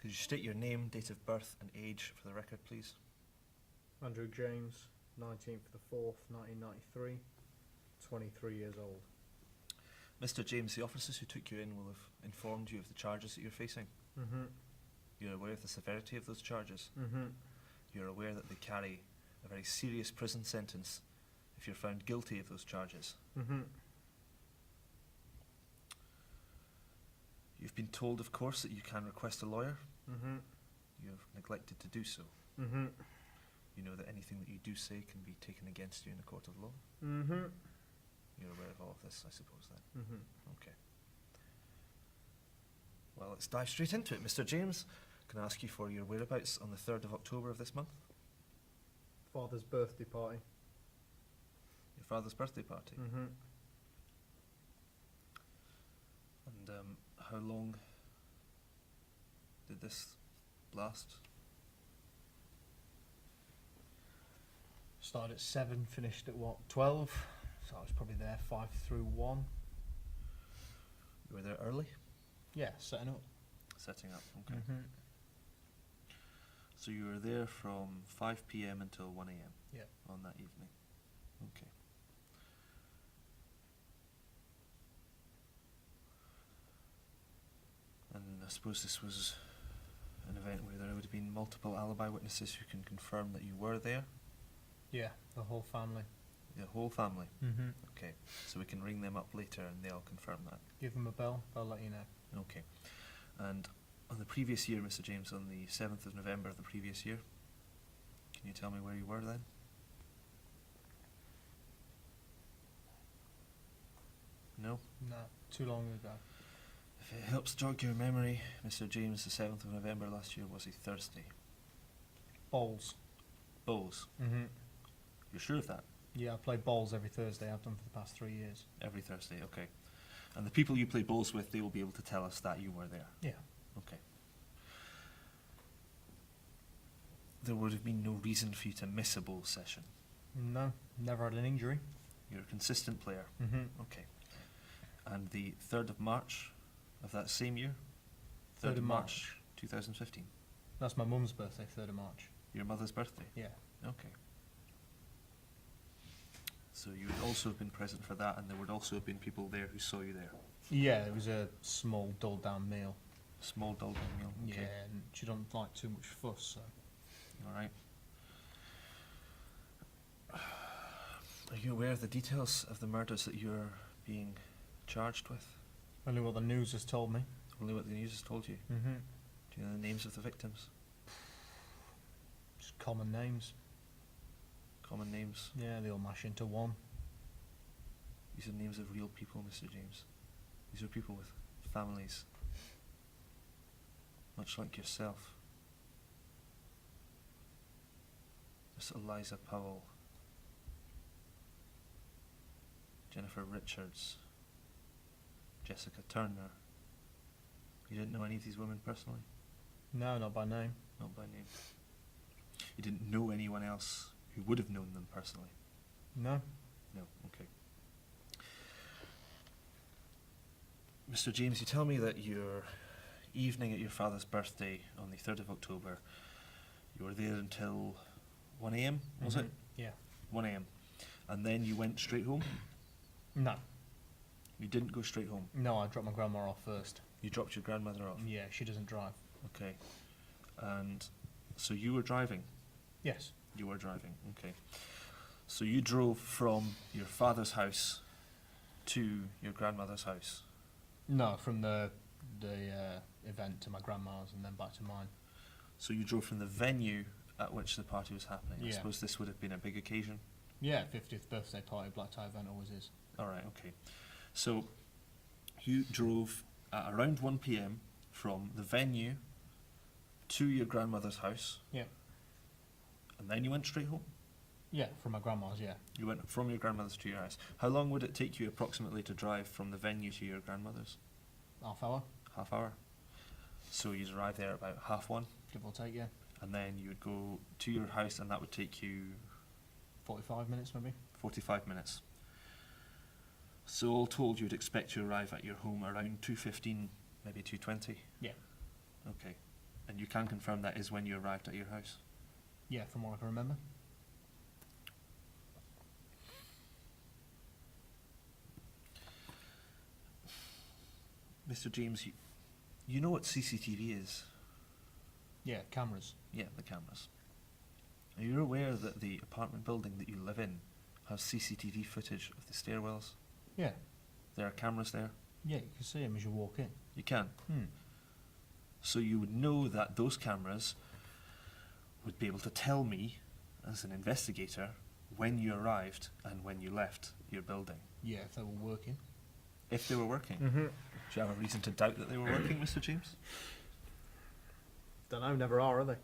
Could you state your name, date of birth, and age for the record, please? Andrew James, 19th of the 4th, 1993, 23 years old. Mr. James, the officers who took you in will have informed you of the charges that you're facing. Mm-hmm. You're aware of the severity of those charges. Mm-hmm. You're aware that they carry a very serious prison sentence if you're found guilty of those charges. Mm-hmm. You've been told, of course, that you can request a lawyer. Mm-hmm. You have neglected to do so. Mm-hmm. You know that anything that you do say can be taken against you in a court of law. Mm-hmm. You're aware of all of this, I suppose, then? Mm-hmm. Okay. Well, let's dive straight into it. Mr. James, can I ask you for your whereabouts on the 3rd of October of this month? Father's birthday party. Your father's birthday party? Mm-hmm. And how long did this last? Started at 7, finished at what, 12? So I was probably there 5 through 1. You were there early? Yeah, setting up. Setting up, okay. Mm-hmm. So you were there from 5 p.m. until 1 a.m. Yeah. On that evening. Okay. And I suppose this was an event where there would have been multiple alibi witnesses who can confirm that you were there? Yeah, the whole family. The whole family? Mm-hmm. Okay, so we can ring them up later and they'll confirm that. Give them a bell, they'll let you know. Okay. And on the previous year, Mr. James, on the 7th of November of the previous year, can you tell me where you were then? No? No, too long ago. If it helps jog your memory, Mr. James, the 7th of November last year was a Thursday. Bowls. Bowls. Mm-hmm. You're sure of that? Yeah, I play bowls every Thursday. I've done for the past 3 years. Every Thursday, okay. And the people you play bowls with, they will be able to tell us that you were there? Yeah. Okay. There would have been no reason for you to miss a bowl session. No, never had an injury. You're a consistent player. Mm-hmm. Okay. And the 3rd of March of that same year? 3rd of March. 2015. That's my mum's birthday, 3rd of March. Your mother's birthday? Yeah. Okay. So you would also have been present for that, and there would also have been people there who saw you there? Yeah, it was a small, dulled-down meal. Small, dull-down meal? Okay. Yeah, and she don't like too much fuss, so... Alright. Are you aware of the details of the murders that you're being charged with? Only what the news has told me. Only what the news has told you? Mm-hmm. Do you know the names of the victims? Just common names. Common names? Yeah, they all mash into one. These are names of real people, Mr. James. These are people with families. Much like yourself. Miss Eliza Powell. Jennifer Richards. Jessica Turner. You didn't know any of these women personally? No, not by name. Not by name. You didn't know anyone else who would have known them personally? No. No, okay. Mr. James, you tell me that your evening at your father's birthday on the 3rd of October, you were there until 1 a.m, was it? Yeah. 1 a.m. And then you went straight home? No. You didn't go straight home? No, I dropped my grandma off first. You dropped your grandmother off? Yeah, she doesn't drive. Okay. And so you were driving? Yes. You were driving, okay. So you drove from your father's house to your grandmother's house? No, from the event to my grandma's and then back to mine. So you drove from the venue at which the party was happening? Yeah. I suppose this would have been a big occasion? Yeah, 50th birthday party, black tie event always is. Alright, okay. So you drove at around 1 p.m. from the venue to your grandmother's house? Yeah. And then you went straight home? Yeah, from my grandma's, yeah. You went from your grandmother's to your house. How long would it take you approximately to drive from the venue to your grandmother's? Half hour, Half hour? So you'd arrive there about 1:30, give or take, yeah. and then you would go to your house, and that would take you 45 minutes maybe. 45 minutes. So all told, you'd expect to arrive at your home around 2:15, maybe 2:20? Yeah. Okay. And you can confirm that is when you arrived at your house? Yeah, from what I can remember. Mr. James, you know what CCTV is? Yeah, cameras. Yeah, the cameras. Are you aware that the apartment building that you live in has CCTV footage of the stairwells? Yeah. There are cameras there? Yeah, you can see them as you walk in. You can. Hmm. So you would know that those cameras would be able to tell me, as an investigator, when you arrived and when you left your building. Yeah, if they were working. If they were working. Mm-hmm. Do you have a reason to doubt that they were working, Mr. James? Don't know, never are they?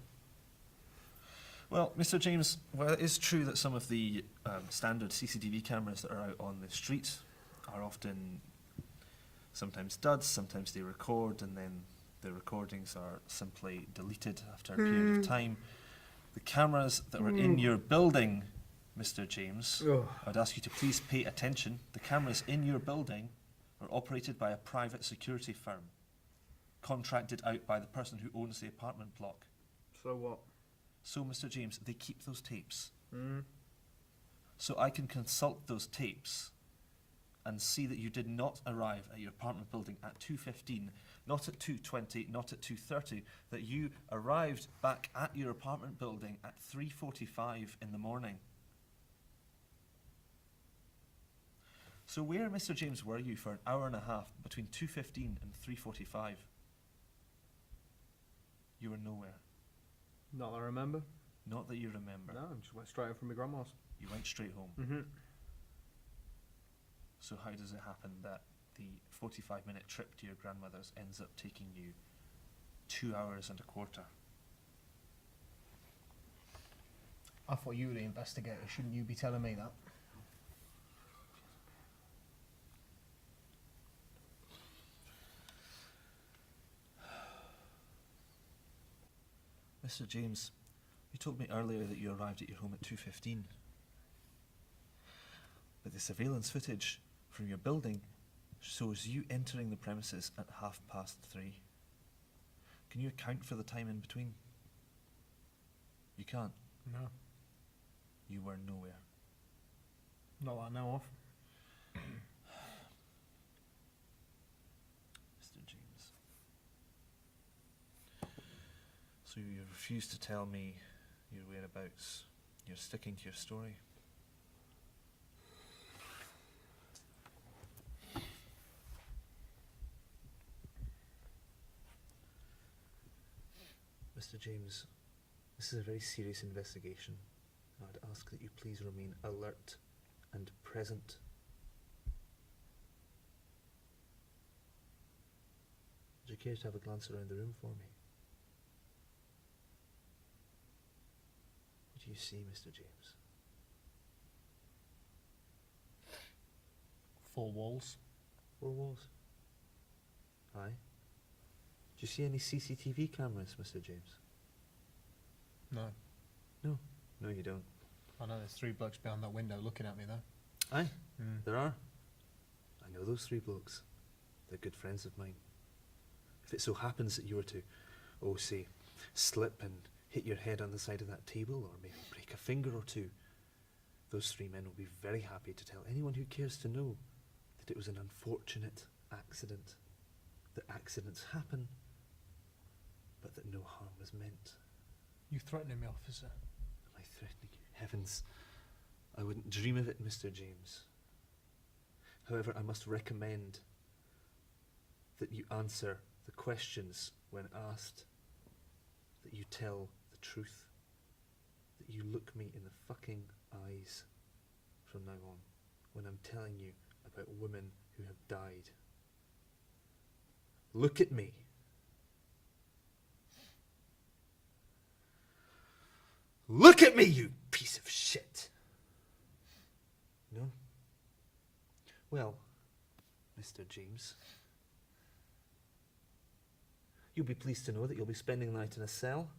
Well, Mr. James, while it is true that some of the standard CCTV cameras that are out on the street are often sometimes duds, sometimes they record and then the recordings are simply deleted after a period of time, the cameras that were in your building, Mr. James, I'd ask you to please pay attention. The cameras in your building are operated by a private security firm, contracted out by the person who owns the apartment block. So what? So, Mr. James, they keep those tapes. Mm. So I can consult those tapes and see that you did not arrive at your apartment building at 2:15, not at 2:20, not at 2:30, that you arrived back at your apartment building at 3:45 in the morning. So where, Mr. James, were you for an hour and a half between 2:15 and 3:45? You were nowhere. Not that I remember. Not that you remember. No, I just went straight home from my grandma's. You went straight home. Mm-hmm. So how does it happen that the 45-minute trip to your grandmother's ends up taking you 2 hours and a quarter? I thought you were the investigator. Shouldn't you be telling me that? Mr. James, you told me earlier that you arrived at your home at 2:15. But the surveillance footage from your building shows you entering the premises at 3:30. Can you account for the time in between? You can't. No. You were nowhere. Not that I know of. Mr. James. So you refuse to tell me your whereabouts. You're sticking to your story. Mr. James, this is a very serious investigation. I'd ask that you please remain alert and present. Would you care to have a glance around the room for me? What do you see, Mr. James? 4 walls. 4 walls. Aye. Do you see any CCTV cameras, Mr. James? No. No. No, you don't. I know there's 3 blokes behind that window looking at me though. Aye, Mm. there are. I know those 3 blokes. They're good friends of mine. If it so happens that you were to, say, slip and hit your head on the side of that table, or maybe break a finger or 2, those 3 men will be very happy to tell anyone who cares to know that it was an unfortunate accident. That accidents happen, but that no harm was meant. You threatening me, officer? Am I threatening you? Heavens, I wouldn't dream of it, Mr. James. However, I must recommend that you answer the questions when asked, that you tell the truth, that you look me in the fucking eyes from now on when I'm telling you about women who have died. Look at me. Look at me, you piece of shit. No? Well, Mr. James, you'll be pleased to know that you'll be spending the night in a cell,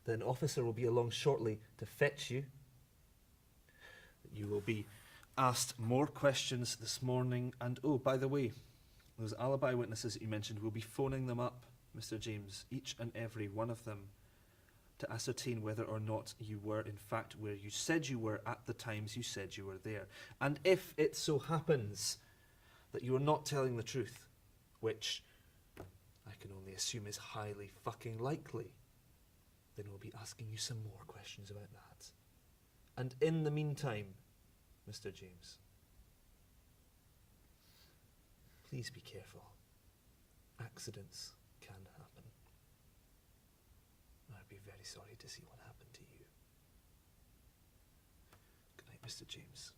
that an officer will be along shortly to fetch you, that you will be asked more questions this morning, and oh, by the way, those alibi witnesses that you mentioned, we'll be phoning them up Mr. James, each and every one of them, to ascertain whether or not you were in fact where you said you were at the times you said you were there. And if it so happens that you are not telling the truth, which I can only assume is highly fucking likely, then we'll be asking you some more questions about that. And in the meantime, Mr. James, please be careful. Accidents can happen. I'd be very sorry to see what happened to you. Good night, Mr. James.